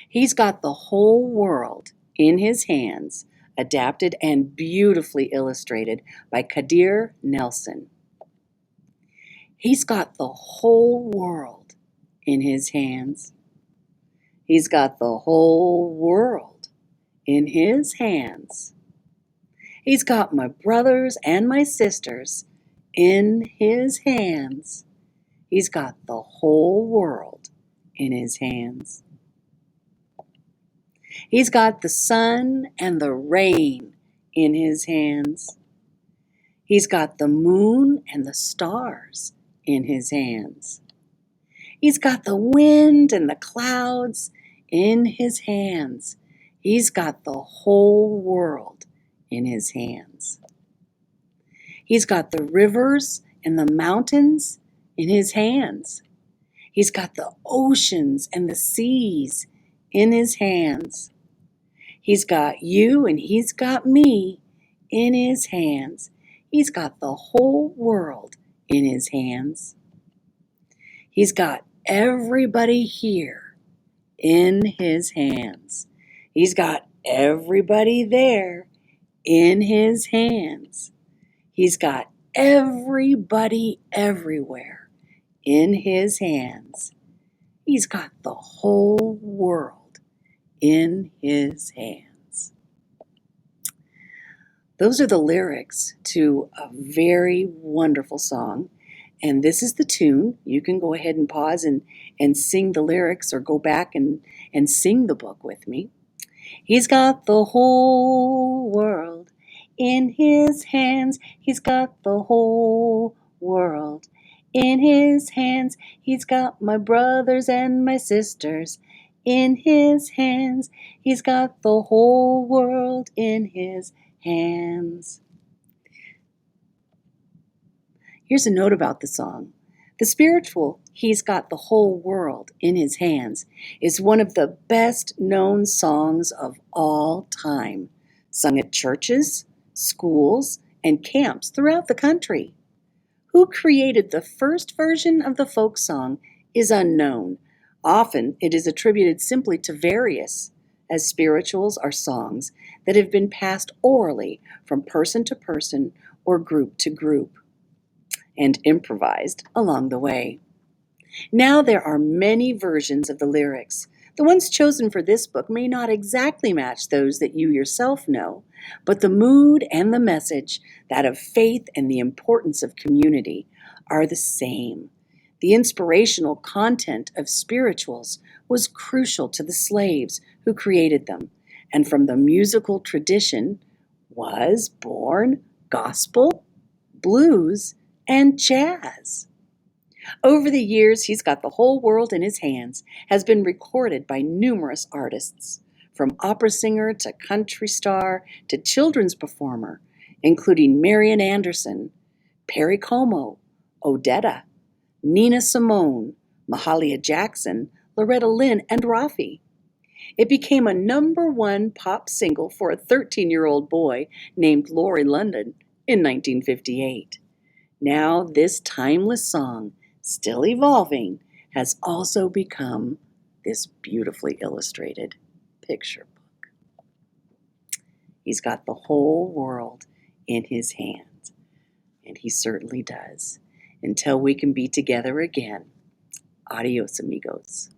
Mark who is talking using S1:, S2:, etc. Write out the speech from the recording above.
S1: He's got the whole world in his hands, adapted and beautifully illustrated by Kadir Nelson. He's got the whole world in his hands. He's got the whole world in his hands. He's got my brothers and my sisters in his hands. He's got the whole world in his hands. He's got the sun and the rain in his hands. He's got the moon and the stars in his hands. He's got the wind and the clouds in his hands. He's got the whole world in his hands. He's got the rivers and the mountains in his hands. He's got the oceans and the seas in his hands. He's got you and he's got me in his hands. He's got the whole world in his hands. He's got everybody here in his hands. He's got everybody there in his hands. He's got everybody everywhere in his hands. He's got the whole world in his hands. Those are the lyrics to a very wonderful song. And this is the tune. You can go ahead and pause and sing the lyrics, or go back and sing the book with me. He's got the whole world in his hands. He's got the whole world in his hands. He's got my brothers and my sisters in his hands. He's got the whole world in his hands. Here's a note about the song. The spiritual, He's Got the Whole World in His Hands, is one of the best known songs of all time, sung at churches, schools, and camps throughout the country. Who created the first version of the folk song is unknown. Often it is attributed simply to various, as spirituals are songs that have been passed orally from person to person or group to group, and improvised along the way. Now there are many versions of the lyrics. The ones chosen for this book may not exactly match those that you yourself know, but the mood and the message, that of faith and the importance of community, are the same. The inspirational content of spirituals was crucial to the slaves who created them, and from the musical tradition was born gospel, blues, and jazz. Over the years, He's Got the Whole World in His Hands has been recorded by numerous artists, from opera singer to country star to children's performer, including Marian Anderson, Perry Como, Odetta, Nina Simone, Mahalia Jackson, Loretta Lynn, and Rafi. It became a #1 pop single for a 13-year-old boy named Laurie London in 1958. Now this timeless song, still evolving, has also become this beautifully illustrated picture book. He's got the whole world in his hands, and he certainly does. Until we can be together again, adios, amigos.